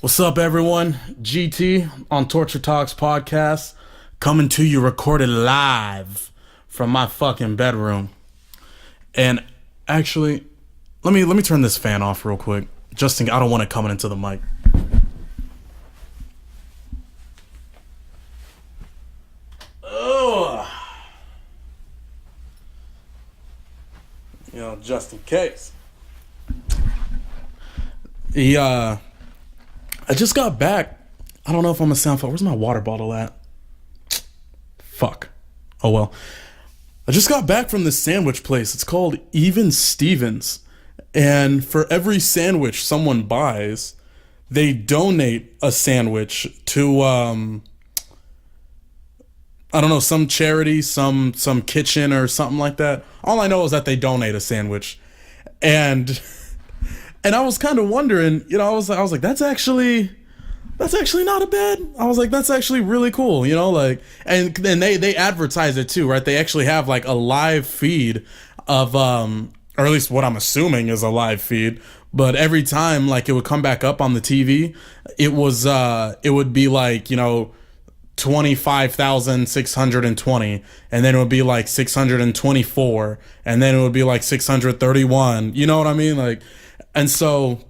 What's up, everyone? GT on Torture Talks podcast, coming to you recorded live from my fucking bedroom. And actually, let me turn this fan off real quick. I don't want it coming into the mic. Ugh. Just in case. I just got back. I don't know if I'm a sound file. Where's my water bottle at? Fuck. Oh well. I just got back from this sandwich place. It's called Even Stevens. And for every sandwich someone buys, they donate a sandwich to I don't know, some charity, some kitchen or something like that. All I know is that they donate a sandwich. And I was kind of wondering, I was like, that's actually not a bad. I was like, that's actually really cool, and then they advertise it too, right? They actually have like a live feed of, or at least what I'm assuming is a live feed. But every time like it would come back up on the TV, it would be like, 25,620, and then it would be like 624, and then it would be like 631. You know what I mean? Like, and so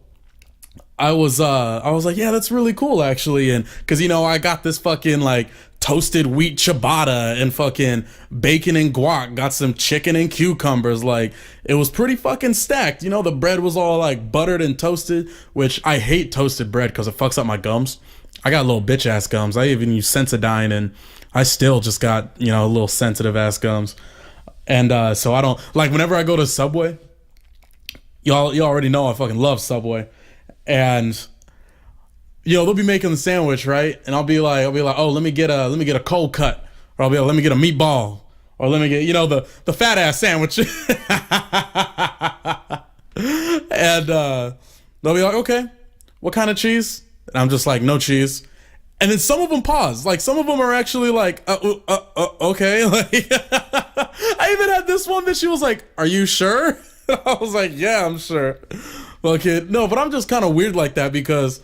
I was like, yeah, that's really cool actually. And cause I got this fucking like toasted wheat ciabatta and fucking bacon and guac, got some chicken and cucumbers. Like it was pretty fucking stacked. The bread was all like buttered and toasted, which I hate toasted bread cause it fucks up my gums. I got little bitch ass gums. I even use Sensodyne and I still just got, little sensitive ass gums. And so I don't like whenever I go to Subway, y'all already know I fucking love Subway. And they'll be making the sandwich, right? And I'll be like, oh, let me get a cold cut. Or I'll be like, let me get a meatball. Or let me get, the fat ass sandwich. And they'll be like, okay, what kind of cheese? And I'm just like, no cheese. And then some of them pause. Like some of them are actually like, okay. Like, I even had this one that she was like, are you sure? I was like, yeah, I'm sure. Okay, no, but I'm just kind of weird like that because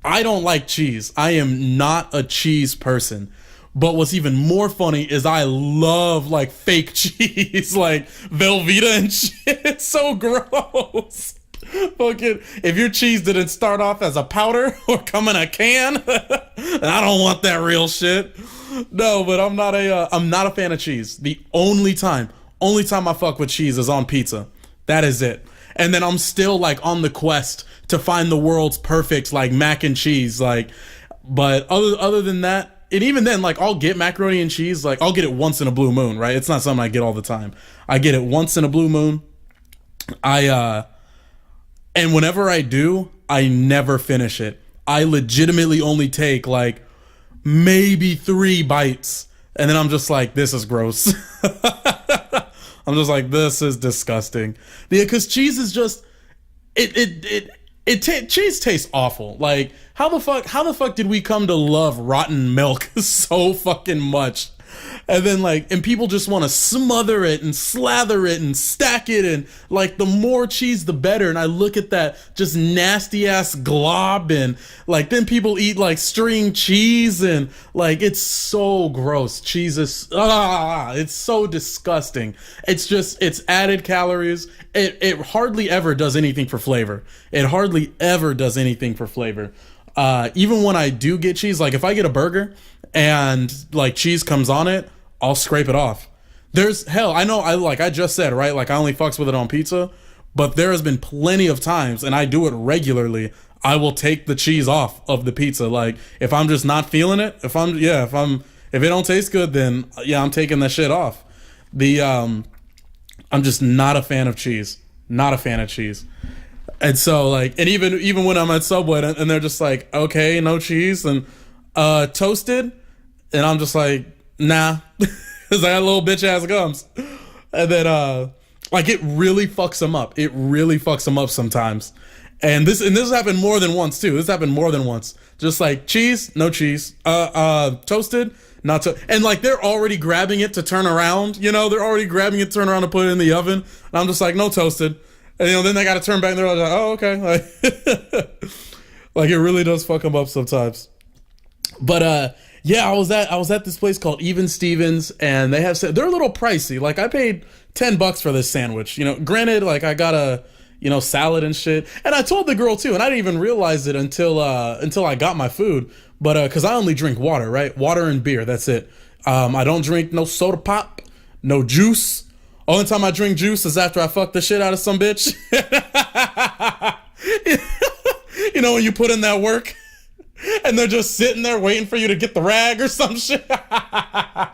I don't like cheese. I am not a cheese person. But what's even more funny is I love like fake cheese, like Velveeta and shit. It's so gross. Fucking, if your cheese didn't start off as a powder or come in a can, I don't want that real shit. No, but I'm not a fan of cheese. The only time I fuck with cheese is on pizza. That is it. And then I'm still like on the quest to find the world's perfect like mac and cheese. Like, but other than that, and even then, like I'll get macaroni and cheese. Like I'll get it once in a blue moon, right? It's not something I get all the time. I get it once in a blue moon. And whenever I do, I never finish it. I legitimately only take like maybe 3 bites. And then I'm just like, this is gross. I'm just like, this is disgusting. Yeah, because cheese is just, cheese tastes awful. Like, how the fuck did we come to love rotten milk so fucking much? And then and people just want to smother it and slather it and stack it, and like the more cheese the better. And I look at that just nasty ass glob, and like then people eat like string cheese, and like it's so gross. Cheese is it's so disgusting. It's added calories. It hardly ever does anything for flavor. Even when I do get cheese, like if I get a burger and like cheese comes on it, I'll scrape it off. I know I just said, right? Like I only fucks with it on pizza, but there has been plenty of times, and I do it regularly, I will take the cheese off of the pizza. Like if I'm just not feeling it, if it don't taste good, then yeah, I'm taking that shit off. I'm just not a fan of cheese. And so like, and even when I'm at Subway and they're just like, okay, no cheese and toasted, and I'm just like, nah, because I got little bitch ass gums. And then like it really fucks them up. Sometimes. And this happened more than once too. Just like cheese, no cheese. Toasted, not to. And like they're already grabbing it to turn around. They're already grabbing it, turn around and put it in the oven. And I'm just like, no toasted. And then they got to turn back and they're like, oh, okay. Like, Like it really does fuck them up sometimes. But yeah, I was at this place called Even Stevens, and they're a little pricey. Like I paid $10 for this sandwich. Granted, like I got a salad and shit, and I told the girl too, and I didn't even realize it until I got my food. But because I only drink water, right? Water and beer. That's it. I don't drink no soda pop, no juice. Only time I drink juice is after I fuck the shit out of some bitch. When you put in that work and they're just sitting there waiting for you to get the rag or some shit. And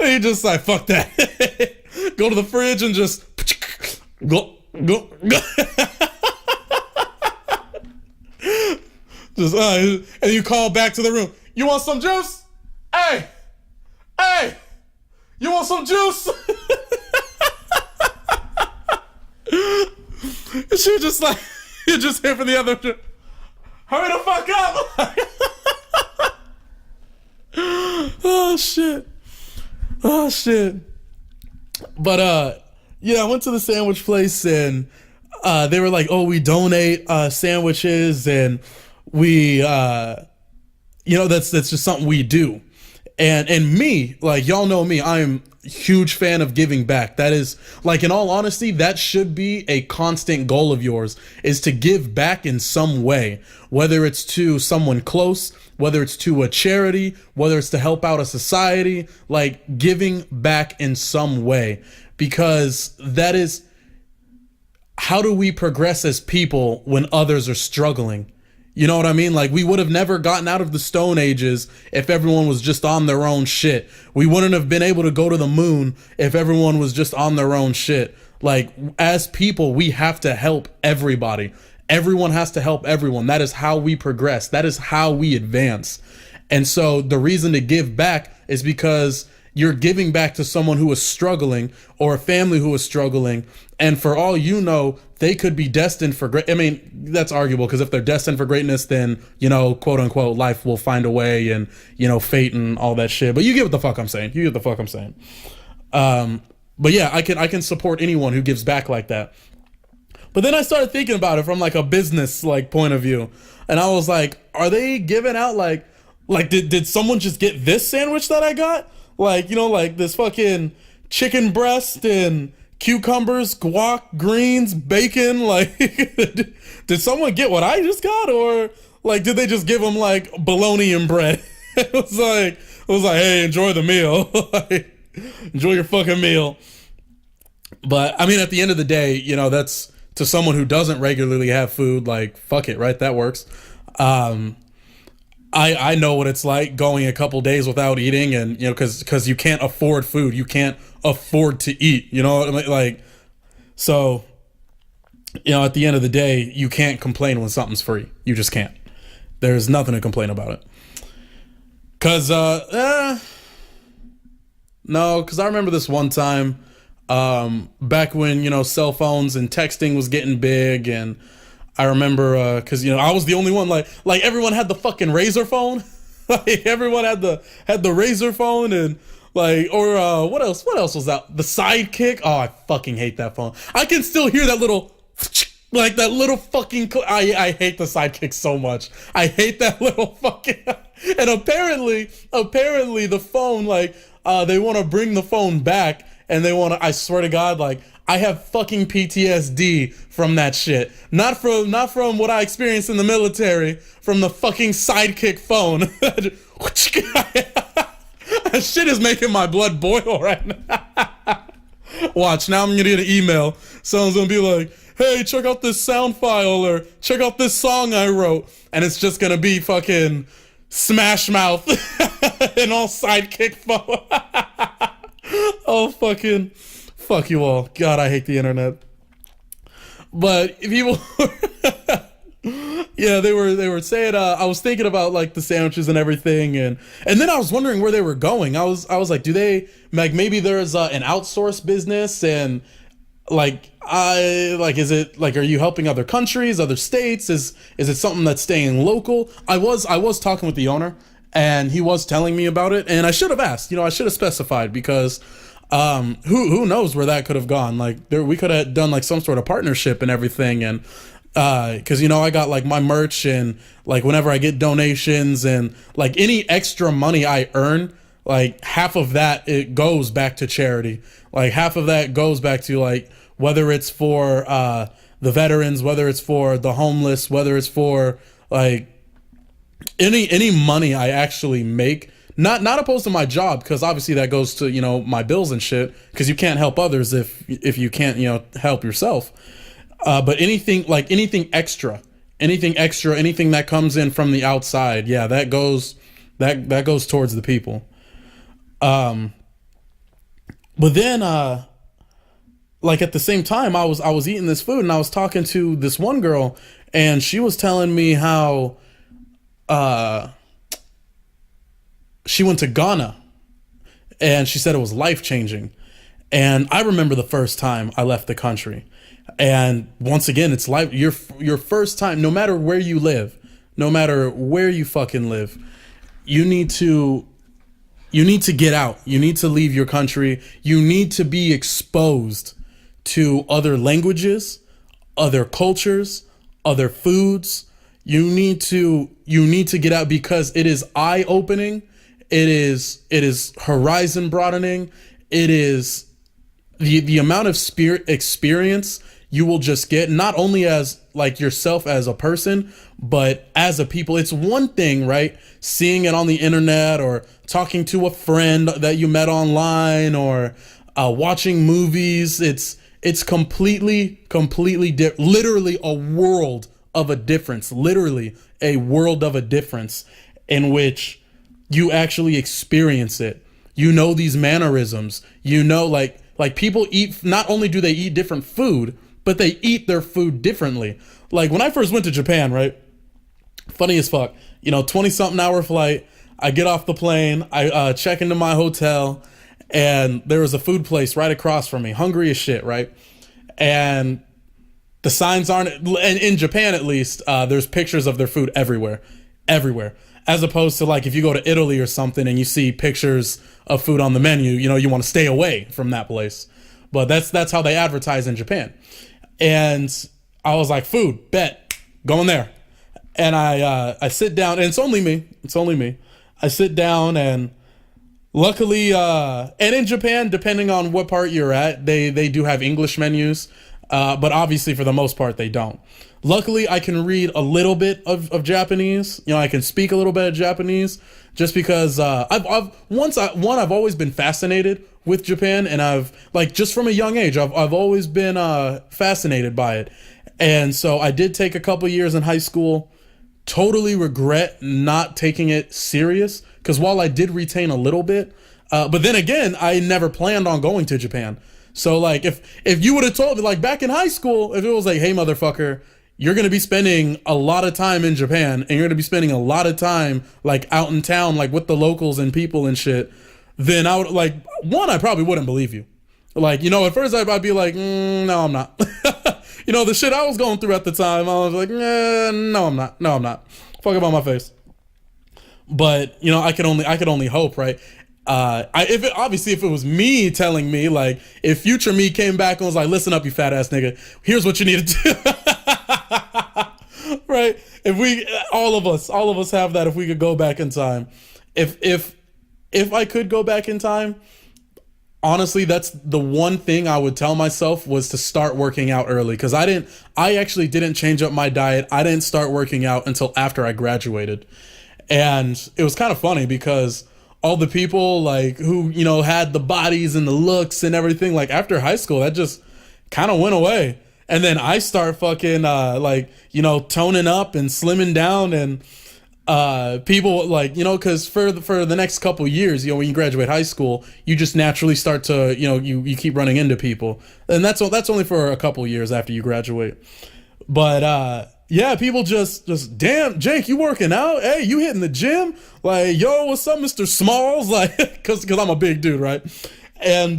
you just like, fuck that. Go to the fridge and just go. Just and you call back to the room. You want some juice? Hey, you want some juice? And she just like, you just hear from the other. Hurry the fuck up! Oh shit. But I went to the sandwich place, and they were like, "Oh, we donate sandwiches, and we, that's just something we do." And me, like y'all know me, I'm a huge fan of giving back. That is, like, in all honesty, that should be a constant goal of yours, is to give back in some way, whether it's to someone close, whether it's to a charity, whether it's to help out a society, like giving back in some way, because that is, how do we progress as people when others are struggling? You know what I mean? Like, we would have never gotten out of the Stone Ages if everyone was just on their own shit. We wouldn't have been able to go to the moon if everyone was just on their own shit. Like, as people, we have to help everybody. Everyone has to help everyone. That is how we progress. That is how we advance. And so the reason to give back is because you're giving back to someone who is struggling, or a family who is struggling. And for all you know, they could be destined for great. I mean, that's arguable, because if they're destined for greatness, then, quote unquote, life will find a way, and, fate and all that shit. But you get what the fuck I'm saying. But yeah, I can support anyone who gives back like that. But then I started thinking about it from like a business like point of view. And I was like, are they giving out like did someone just get this sandwich that I got? Like, like this fucking chicken breast and cucumbers, guac, greens, bacon. Like, did someone get what I just got? Or like, did they just give them like bologna and bread? It was like, hey, enjoy the meal. Like, enjoy your fucking meal. But I mean, at the end of the day, that's to someone who doesn't regularly have food, like, fuck it, right? That works. I know what it's like going a couple days without eating, and because you can't afford food, you can't afford to eat. You know what I mean? Like, so at the end of the day, you can't complain when something's free. You just can't. There's nothing to complain about it. Cause no, because I remember this one time, back when cell phones and texting was getting big, and I remember, cause I was the only one, like everyone had the fucking Razor phone. Like everyone had the Razor phone, and like, or what else was that? The Sidekick. Oh, I fucking hate that phone. I can still hear that little, like that little fucking. I hate the Sidekick so much. I hate that little fucking. And apparently the phone, like, they want to bring the phone back, and they want to. I swear to God, like, I have fucking PTSD from that shit. Not from what I experienced in the military, from the fucking Sidekick phone. That shit is making my blood boil right now. Watch, now I'm gonna get an email. Someone's gonna be like, hey, check out this sound file, or check out this song I wrote. And it's just gonna be fucking Smash Mouth and all Sidekick phone. Oh, fucking fuck you all. God, I hate the internet. But people, yeah, they were saying. I was thinking about like the sandwiches and everything, and then I was wondering where they were going. I was like, do they like, maybe there's an outsourced business, and like, is it like, are you helping other countries, other states? Is it something that's staying local? I was talking with the owner, and he was telling me about it, and I should have asked. I should have specified, because who knows where that could have gone. Like, we could have done like some sort of partnership and everything, and Because you know I got like my merch, and like whenever I get donations and like any extra money I earn, like half of that it goes back to charity. Like half of that goes back to like whether it's for the veterans, whether it's for the homeless, whether it's for like any money I actually make. Not opposed to my job, because obviously that goes to, you know, my bills and shit, because you can't help others if you can't, you know, help yourself. But anything extra, anything that comes in from the outside, yeah, that goes towards the people. But then like at the same time I was eating this food, and I was talking to this one girl, and she was telling me how uh she went to Ghana, and she said it was life changing. And I remember the first time I left the country. And once again, it's like your first time, no matter where you live, no matter where you fucking live, you need to get out. You need to leave your country. You need to be exposed to other languages, other cultures, other foods. You need to get out, because it is eye opening. It is horizon broadening. It is the amount of spirit experience you will just get, not only as like yourself as a person, but as a people. It's one thing, right? Seeing it on the internet, or talking to a friend that you met online, or watching movies. It's completely literally a world of a difference. Literally a world of a difference, in which you actually experience it. You know these mannerisms. You know, like people eat. Not only do they eat different food, but they eat their food differently. Like when I first went to Japan, right? Funny as fuck. You know, 20-something hour flight. I get off the plane. I check into my hotel, and there was a food place right across from me. Hungry as shit, right? And the signs aren't. And in Japan, at least, there's pictures of their food everywhere. As opposed to like if you go to Italy or something and you see pictures of food on the menu, you know, you want to stay away from that place. But that's how they advertise in Japan. And I was like, food, bet, going there. And I sit down, and it's only me. I sit down, and luckily, and in Japan, depending on what part you're at, they do have English menus, but obviously for the most part they don't. Luckily, I can read a little bit of Japanese. You know, I can speak a little bit of Japanese, just because I've always been fascinated with Japan, and I've like just from a young age I've always been fascinated by it. And so I did take a couple years in high school. Totally regret not taking it serious, because while I did retain a little bit, but then again, I never planned on going to Japan. So like if you would have told me like back in high school, if it was like, hey motherfucker, you're going to be spending a lot of time in Japan, and you're going to be spending a lot of time like out in town, like with the locals and people and shit, then I would like, one, I probably wouldn't believe you. Like, you know, at first I'd be like, no, I'm not. You know, the shit I was going through at the time, I was like, no, I'm not. No, I'm not. Fuck about my face. But, you know, I could only hope, right? If it was me telling me, like, if future me came back and was like, listen up, you fat ass nigga, here's what you need to do. Right? If we, all of us have that, if we could go back in time. If I could go back in time, honestly, that's the one thing I would tell myself, was to start working out early. Because I actually didn't change up my diet. I didn't start working out until after I graduated. And it was kind of funny, because all the people like who, you know, had the bodies and the looks and everything, like after high school, that just kind of went away. And then I start fucking like, you know, toning up and slimming down, and people like, you know, because for the next couple years, you know, when you graduate high school, you just naturally start to, you know, you keep running into people, and that's only for a couple years after you graduate. But yeah, people just damn, Jake, you working out? Hey, you hitting the gym? Like, yo, what's up, Mr. Smalls? Like, because I'm a big dude, right? And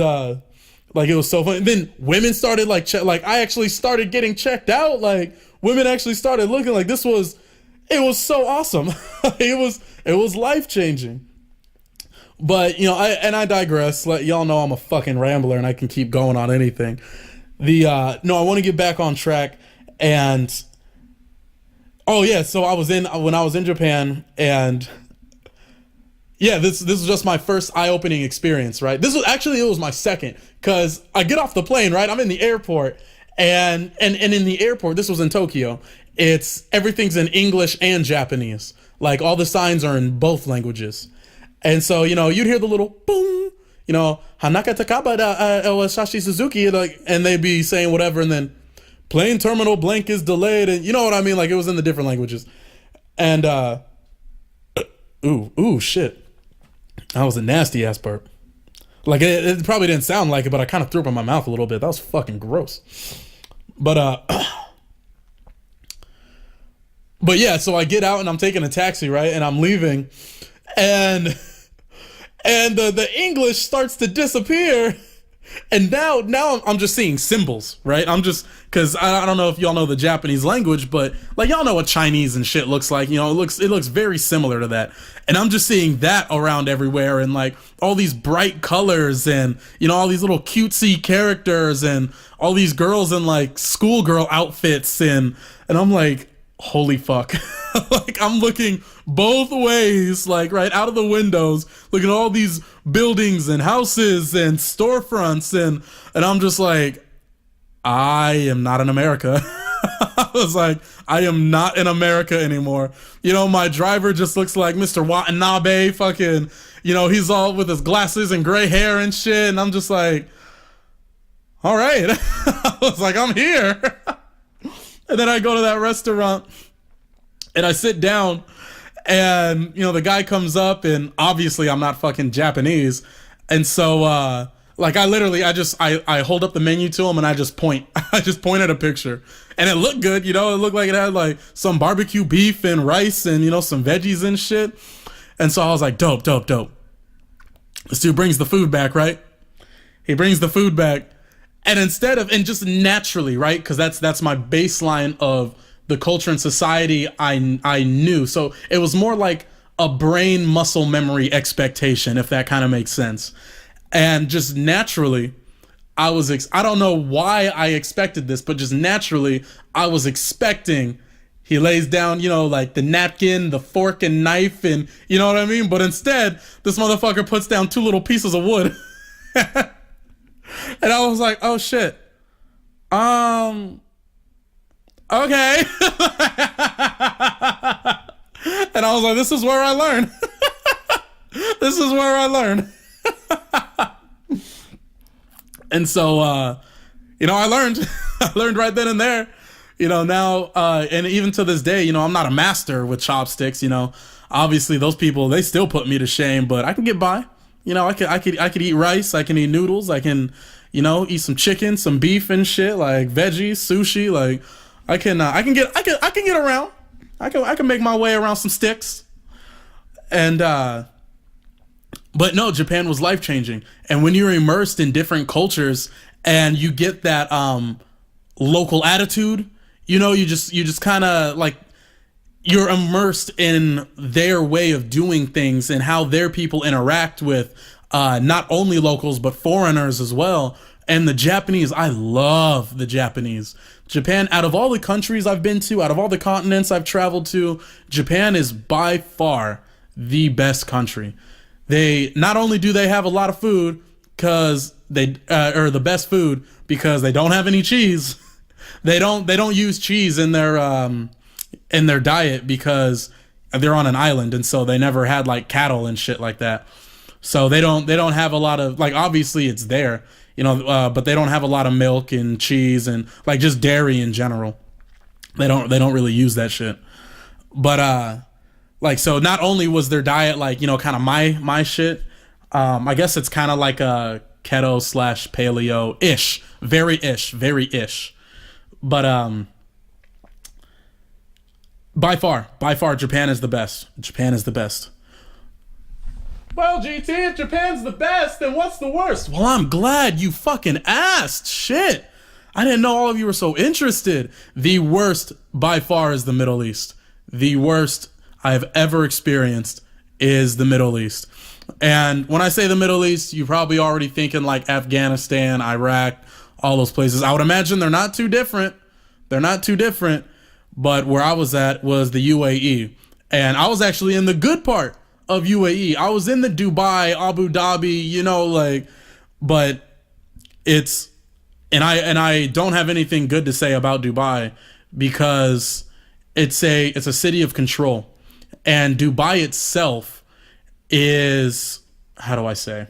like, it was so funny. And then women started like I actually started getting checked out. Like, women actually started looking like it was so awesome. It was life changing. But, you know, I digress. Let y'all know I'm a fucking rambler, and I can keep going on anything. No, I want to get back on track. And Oh yeah, so I was in when I was in Japan, and yeah, this was just my first eye-opening experience, right? This was actually, it was my second, because I get off the plane, right? I'm in the airport, and in the airport, this was in Tokyo. It's everything's in English and Japanese. Like all the signs are in both languages, and so you'd hear the little boom, Hanaka Takaba Shashi Suzuki, like, and they'd be saying whatever, and then plane terminal blank is delayed, and you know what I mean? Like it was in the different languages, and ooh shit. That was a nasty ass burp. Like it probably didn't sound like it, but I kind of threw up in my mouth a little bit. That was fucking gross. But but yeah, so I get out and I'm taking a taxi, right? And I'm leaving, and the English starts to disappear. And now I'm just seeing symbols, right? I'm just, because I don't know if y'all know the Japanese language, but like y'all know what Chinese and shit looks like. It looks very similar to that. And I'm just seeing that around everywhere, and like all these bright colors, and all these little cutesy characters, and all these girls in like schoolgirl outfits, and I'm like, holy fuck. Like I'm looking both ways, like right out of the windows, looking at all these buildings and houses and storefronts, and I'm just like, I am not in America. I was like, I am not in America anymore. My driver just looks like Mr. Watanabe, fucking, he's all with his glasses and gray hair and shit, and I'm just like, all right. I was like, I'm here. And then I go to that restaurant and I sit down, and the guy comes up, and obviously I'm not fucking Japanese, and so like I hold up the menu to him, and I just point at a picture, and it looked good. It looked like it had like some barbecue beef and rice and some veggies and shit. And so I was like, dope. This dude brings the food back, right? He brings the food back, and and just naturally, right? Because that's my baseline of the culture and society I knew. So it was more like a brain muscle memory expectation, if that kind of makes sense. And just naturally, I don't know why I expected this, but just naturally, I was expecting he lays down, like the napkin, the fork and knife, and you know what I mean? But instead, this motherfucker puts down 2 little pieces of wood. And I was like, oh shit. Okay. And I was like, this is where I learn. This is where I learn. And so, I learned. I learned right then and there. Now, and even to this day, I'm not a master with chopsticks. Obviously those people, they still put me to shame, but I can get by. I could eat rice. I can eat noodles. I can, eat some chicken, some beef and shit, like veggies, sushi. Like I can get around. I can make my way around some sticks. And but no, Japan was life changing. And when you're immersed in different cultures and you get that local attitude, you just kind of like, you're immersed in their way of doing things and how their people interact with not only locals but foreigners as well. And the Japanese, I love the Japanese. Japan, out of all the countries I've been to, out of all the continents I've traveled to, Japan is by far the best country. They not only do they have a lot of food because or the best food because they don't have any cheese. They don't use cheese in their diet because they're on an island, and so they never had like cattle and shit like that. So they don't have a lot of, like, obviously it's there, but they don't have a lot of milk and cheese and like just dairy in general. They don't really use that shit. But like, so not only was their diet like, kind of my shit, I guess it's kind of like a keto / paleo ish, very ish. But by far, Japan is the best. Japan is the best. Well, GT, if Japan's the best, then what's the worst? Well, I'm glad you fucking asked. Shit. I didn't know all of you were so interested. The worst by far is the Middle East. The worst I've ever experienced is the Middle East. And when I say the Middle East, you're probably already thinking like Afghanistan, Iraq, all those places. I would imagine they're not too different. but where I was at was the UAE, and I was actually in the good part of UAE. I was in the Dubai, Abu Dhabi, but it's and I don't have anything good to say about Dubai because it's a city of control, and Dubai itself is, how do I say?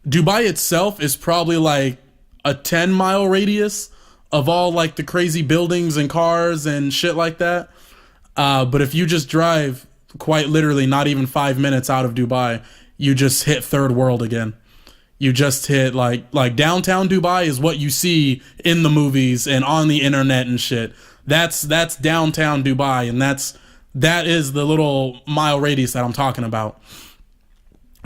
Dubai itself is probably like a 10-mile radius of all like the crazy buildings and cars and shit like that. But if you just drive quite literally not even 5 minutes out of Dubai, you just hit third world again. You just hit like downtown Dubai is what you see in the movies and on the internet and shit. That's downtown Dubai, and that is the little mile radius that I'm talking about.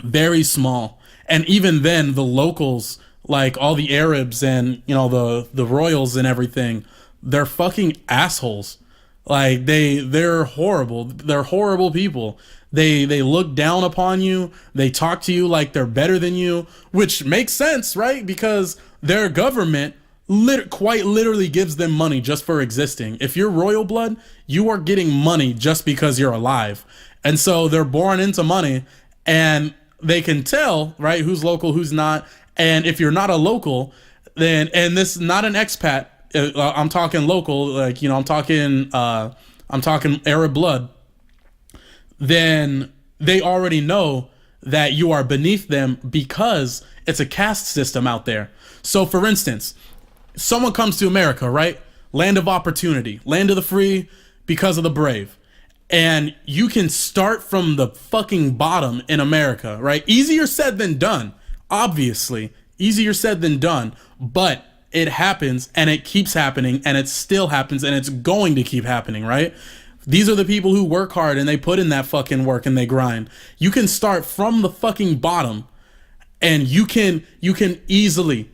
Very small. And even then, the locals, like all the Arabs and, the royals and everything, they're fucking assholes. Like they're horrible. They're horrible people. They look down upon you. They talk to you like they're better than you, which makes sense, right? Because their government quite literally gives them money just for existing. If you're royal blood, you are getting money just because you're alive. And so they're born into money, and they can tell, right, who's local, who's not. And if you're not a local, then, and this is not an expat, I'm talking local, like, I'm talking Arab blood, then they already know that you are beneath them because it's a caste system out there. So for instance, someone comes to America, right? Land of opportunity, land of the free because of the brave. And you can start from the fucking bottom in America, right? Easier said than done, obviously. Easier said than done. But it happens, and it keeps happening, and it still happens, and it's going to keep happening, right? These are the people who work hard, and they put in that fucking work, and they grind. You can start from the fucking bottom, and you can easily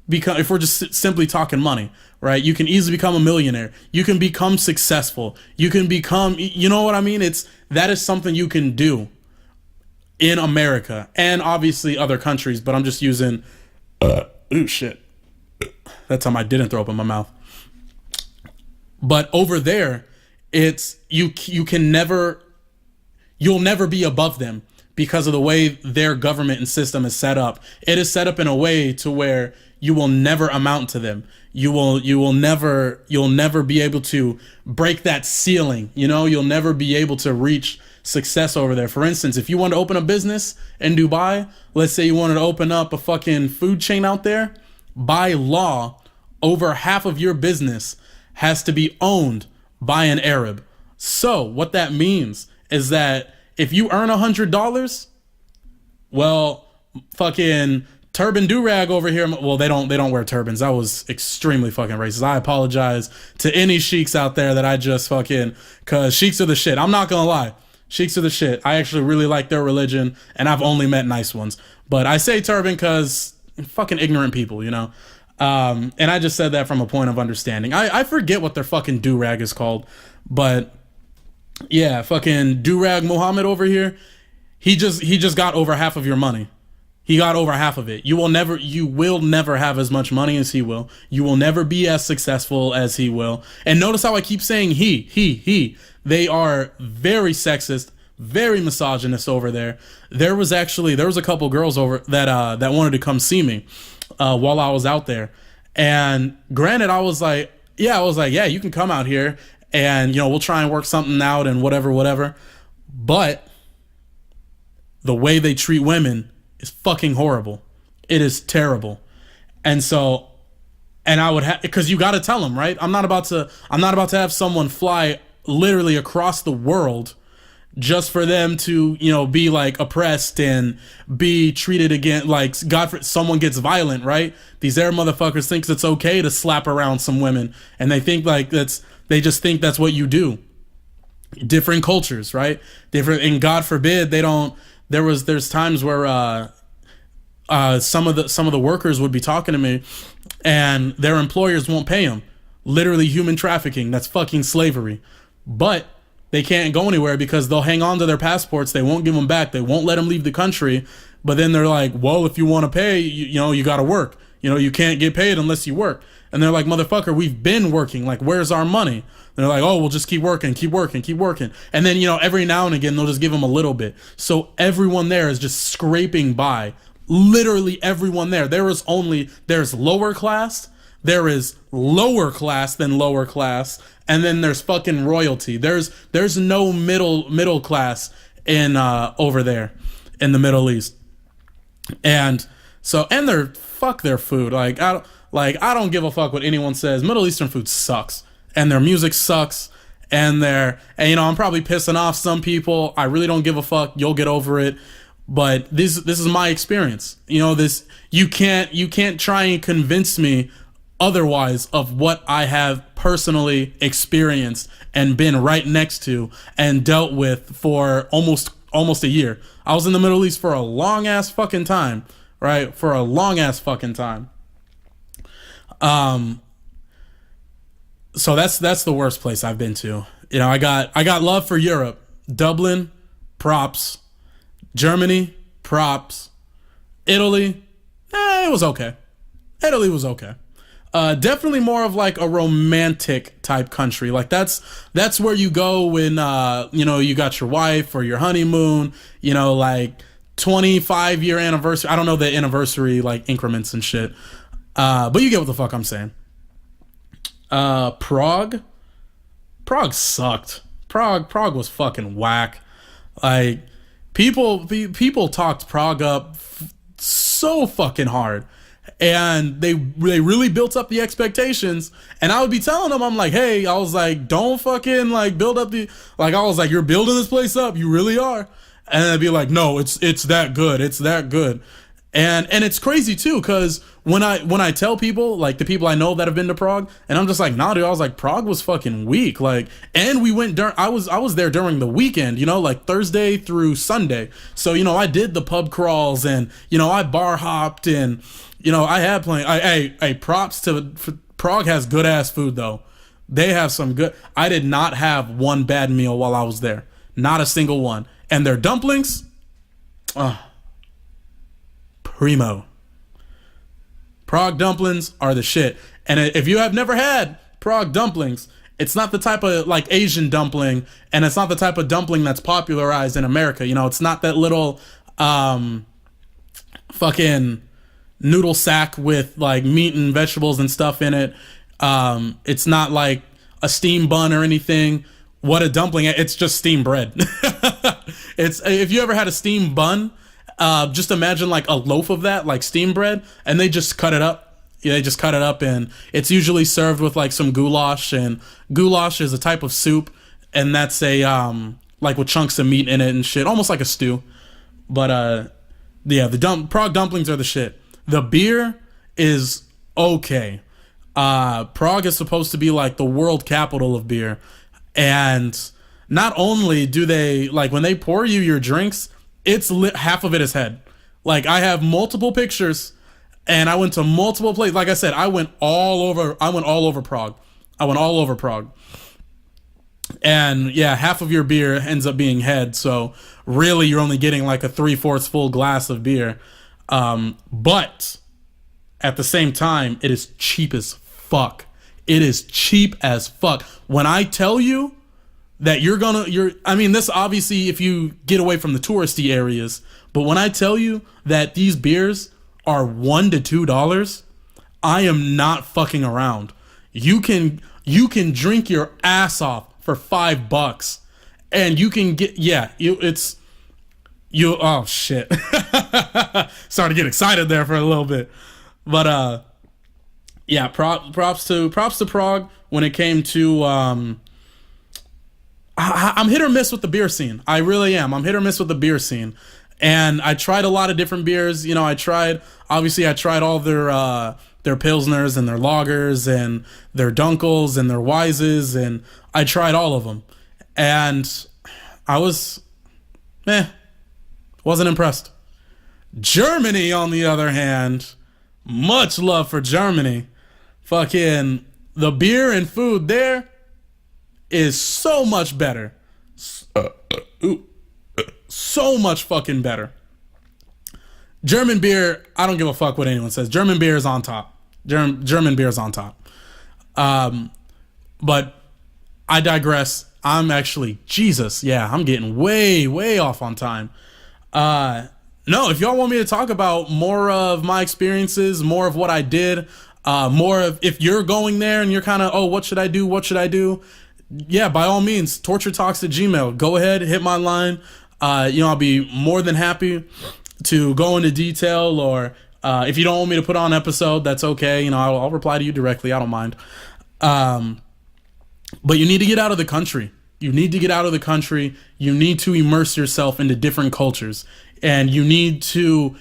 become, if we're just simply talking money, right? You can easily become a millionaire. You can become successful. You can become, you know what I mean? That is something you can do in America and obviously other countries, but I'm just using, ooh, shit. That time I didn't throw up in my mouth. But over there, it's, you'll never be above them because of the way their government and system is set up. It is set up in a way to where you will never amount to them. You'll never be able to break that ceiling. You'll never be able to reach success over there. For instance, if you want to open a business in Dubai, let's say you wanted to open up a fucking food chain out there, by law, over half of your business has to be owned by an Arab. So what that means is that if you earn $100, well, fucking Turban Durag over here, well, they don't wear turbans. That was extremely fucking racist. I apologize to any sheiks out there that I just fucking, cause sheiks are the shit. I'm not gonna lie. Sheiks are the shit. I actually really like their religion, and I've only met nice ones. But I say turban cause fucking ignorant people, and I just said that from a point of understanding. I forget what their fucking durag is called, but yeah, fucking Durag Muhammad over here, he just got over half of your money. He got over half of it. You will never have as much money as he will. You will never be as successful as he will. And notice how I keep saying he. They are very sexist, very misogynist over there. There was a couple girls over that wanted to come see me while I was out there. And granted, I was like, yeah, you can come out here and, we'll try and work something out and whatever. But the way they treat women is fucking horrible. It is terrible. And so, and I would have, because you got to tell them, right? I'm not about to have someone fly literally across the world just for them to, be like oppressed and be treated again. Like, someone gets violent, right? These Arab motherfuckers thinks it's okay to slap around some women, and they think like they just think that's what you do. Different cultures, right? Different, and God forbid they don't. There's times where some of the workers would be talking to me, and their employers won't pay them. Literally human trafficking. That's fucking slavery. But they can't go anywhere because they'll hang on to their passports. They won't give them back. They won't let them leave the country. But then they're like, well, if you want to pay, you got to work. You know, you can't get paid unless you work. And they're like, motherfucker, we've been working. Like, where's our money? And they're like, oh, we'll just keep working, keep working, keep working. And then, you know, every now and again, they'll just give them a little bit. So everyone there is just scraping by. Literally everyone there. There's lower class, there is lower class than lower class, and then there's fucking royalty. There's no middle class in over there in the Middle East. And so, and they're fuck their food. I don't give a fuck what anyone says. Middle Eastern food sucks, and their music sucks, and you know, I'm probably pissing off some people. I really don't give a fuck. You'll get over it. But this is my experience. You know, you can't try and convince me otherwise of what I have personally experienced and been right next to and dealt with for almost a year. I was in the Middle East for a long ass fucking time, right? For a long ass fucking time. So that's the worst place I've been to. You know, I got love for Europe. Dublin, props. Germany, props. Italy, it was okay. Italy was okay. Definitely more of like a romantic type country. Like that's where you go when you know, you got your wife or your honeymoon, you know, like 25-year anniversary. I don't know the anniversary like increments and shit. But you get what the fuck I'm saying. Prague sucked. Prague was fucking whack. Like people talked Prague up so fucking hard, and they really built up the expectations. And I would be telling them, I'm like, hey, I was like, don't fucking like build up I was like, you're building this place up, you really are. And they'd be like, no, it's that good, it's that good. And it's crazy too, because when I tell people, like the people I know that have been to Prague, and I'm just like, nah, dude, I was like, Prague was fucking weak. Like, and we went I was there during the weekend, you know, like Thursday through Sunday. So, you know, I did the pub crawls, and, you know, I bar hopped, and, you know, I had plenty. Props to Prague has good ass food though. They have some good. I did not have one bad meal while I was there, not a single one. And their dumplings, primo. Prague dumplings are the shit. And if you have never had Prague dumplings, it's not the type of like Asian dumpling, and it's not the type of dumpling that's popularized in America. You know, it's not that little fucking noodle sack with like meat and vegetables and stuff in it. It's not like a steam bun or anything. What a dumpling, it's just steamed bread. It's, if you ever had a steamed bun, just imagine like a loaf of that, like steamed bread, and they just cut it up. Yeah, they just cut it up, and it's usually served with like some goulash, and goulash is a type of soup, and that's a like with chunks of meat in it and shit, almost like a stew. But yeah, the Prague dumplings are the shit. The beer is okay. Prague is supposed to be like the world capital of beer, and not only do they, like, when they pour you your drinks, it's half of it is head. Like, I have multiple pictures, and I went to multiple places. Like I said, I went all over Prague. And yeah, half of your beer ends up being head. So really, you're only getting like a 3/4 full glass of beer. But at the same time, it is cheap as fuck. It is cheap as fuck. When I tell you that I mean, this obviously if you get away from the touristy areas, but when I tell you that these beers are $1 to $2, I am not fucking around. You can drink your ass off for $5, and you can get, oh shit. Started to get excited there for a little bit. But yeah, props to Prague when it came to I'm hit or miss with the beer scene. I really am. I'm hit or miss with the beer scene. And I tried a lot of different beers. You know, I tried all their Pilsners and their lagers and their Dunkels and their Weises, and I tried all of them. And I wasn't impressed. Germany, on the other hand, much love for Germany. Fucking the beer and food there is so much better. So much fucking better. German beer, I don't give a fuck what anyone says. German beer is on top. German beer is on top. But I digress. I'm actually, Jesus, yeah, I'm getting way off on time. No, if y'all want me to talk about more of my experiences, more of what I did, more of if you're going there and you're kind of, oh, what should I do? What should I do? Yeah, by all means, torturetalks at Gmail. Go ahead, hit my line. I'll be more than happy to go into detail, or if you don't want me to put on an episode, that's okay. I'll reply to you directly. I don't mind. But you need to get out of the country. You need to get out of the country. You need to immerse yourself into different cultures. And you need to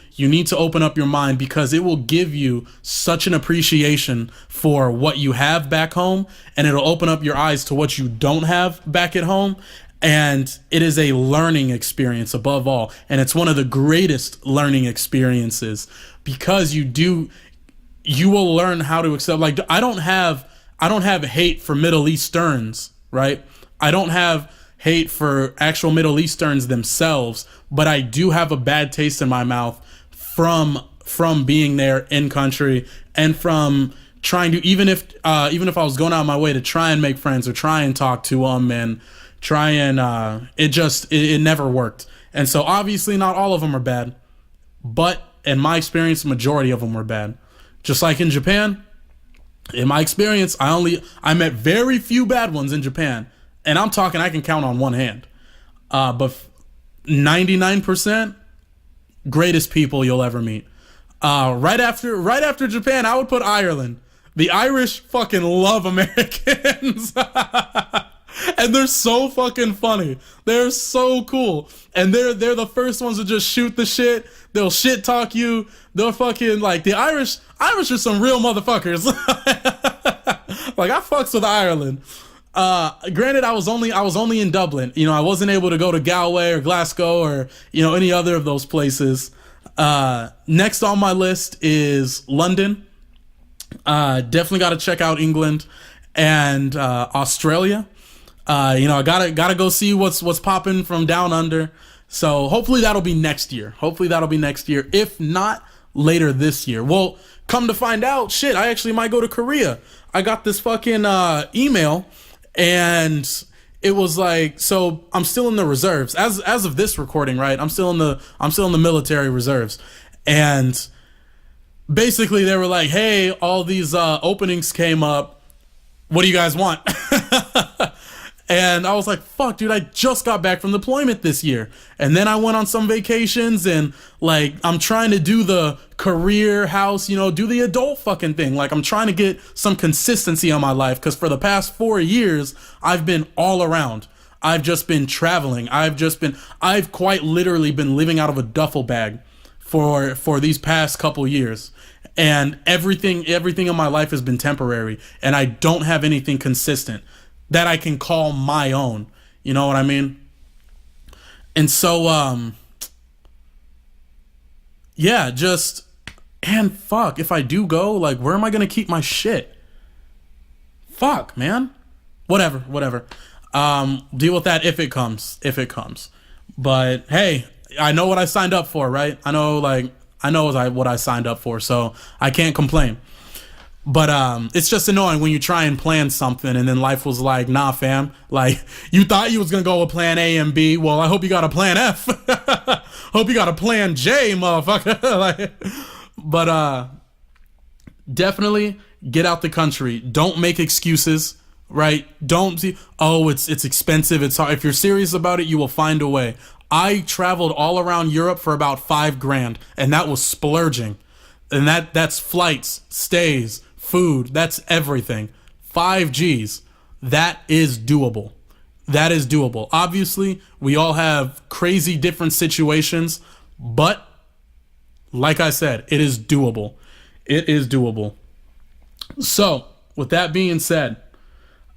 open up your mind, because it will give you such an appreciation for what you have back home, and it'll open up your eyes to what you don't have back at home. And it is a learning experience above all. And it's one of the greatest learning experiences, because you will learn how to accept. Like, I don't have hate for Middle Easterns, right? I don't have hate for actual Middle Easterns themselves, but I do have a bad taste in my mouth from being there in country, and from trying to, even if I was going out of my way to try and make friends or try and talk to them and try and it never worked. And so obviously not all of them are bad, but in my experience, the majority of them were bad. Just like in Japan, in my experience, I met very few bad ones in Japan. And I'm talking, I can count on one hand. But 99% greatest people you'll ever meet. Right after Japan, I would put Ireland. The Irish fucking love Americans. And they're so fucking funny. They're so cool. And they're the first ones to just shoot the shit. They'll shit talk you. They'll fucking, like, the Irish are some real motherfuckers. Like, I fucks with Ireland. Granted, I was only in Dublin. I wasn't able to go to Galway or Glasgow or, any other of those places. Next on my list is London. Definitely got to check out England and Australia. I gotta go see what's popping from down under. So hopefully that'll be next year. If not, later this year. Well, come to find out, shit, I actually might go to Korea. I got this fucking email, and it was like, so I'm still in the reserves as of this recording, right? I'm still in the military reserves, and basically they were like, hey, all these openings came up. What do you guys want? And I was like, fuck, dude, I just got back from deployment this year. And then I went on some vacations, and, like, I'm trying to do the career house, do the adult fucking thing. Like, I'm trying to get some consistency on my life, because for the past 4 years, I've been all around. I've just been traveling. I've quite literally been living out of a duffel bag for these past couple years. And everything in my life has been temporary, and I don't have anything consistent that I can call my own. You know what I mean? And so, yeah, and fuck, if I do go, like, where am I going to keep my shit? Fuck, man. Whatever. Deal with that if it comes. But hey, I know what I signed up for, right? I know what I signed up for, so I can't complain. But it's just annoying when you try and plan something, and then life was like, nah, fam. Like, you thought you was going to go with plan A and B. Well, I hope you got a plan F. Hope you got a plan J, motherfucker. But definitely get out the country. Don't make excuses, right? Don't see, oh, it's expensive. It's hard. If you're serious about it, you will find a way. I traveled all around Europe for about $5,000, and that was splurging. And that's flights, stays, food, that's everything. 5 G's. That is doable. Obviously, we all have crazy different situations, but like I said, it is doable. So, with that being said,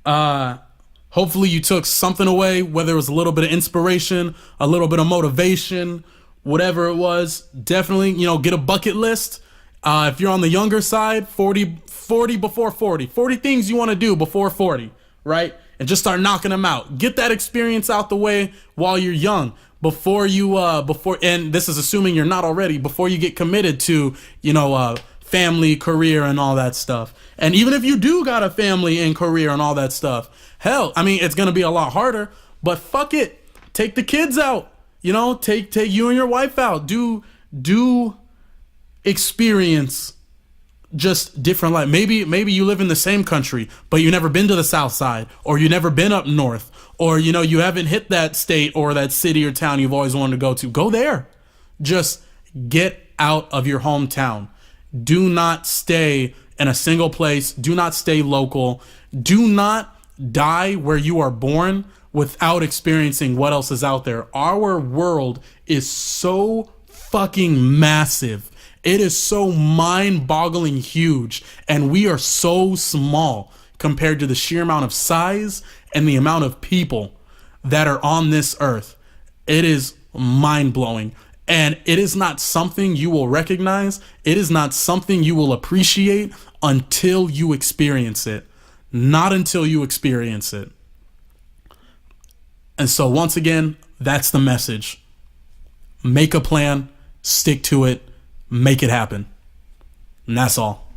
hopefully you took something away, whether it was a little bit of inspiration, a little bit of motivation, whatever it was. Definitely, get a bucket list. If you're on the younger side, 40 before 40. 40 things you want to do before 40, right? And just start knocking them out. Get that experience out the way while you're young. before you before, and this is assuming you're not already, before you get committed to, family, career, and all that stuff. And even if you do got a family and career and all that stuff, hell, I mean, it's gonna be a lot harder, but fuck it, take the kids out, take you and your wife out, do experience just different life. Maybe you live in the same country, but you never been to the South Side, or you never been up north, or you haven't hit that state or that city or town you've always wanted to go to. Go there. Just get out of your hometown. Do not stay in a single place. Do not stay local. Do not die where you are born without experiencing what else is out there. Our world is so fucking massive. It is so mind-boggling huge, and we are so small compared to the sheer amount of size and the amount of people that are on this earth. It is mind-blowing, and it is not something you will recognize. It is not something you will appreciate until you experience it. Not until you experience it. And so once again, that's the message. Make a plan, stick to it, make it happen. And that's all.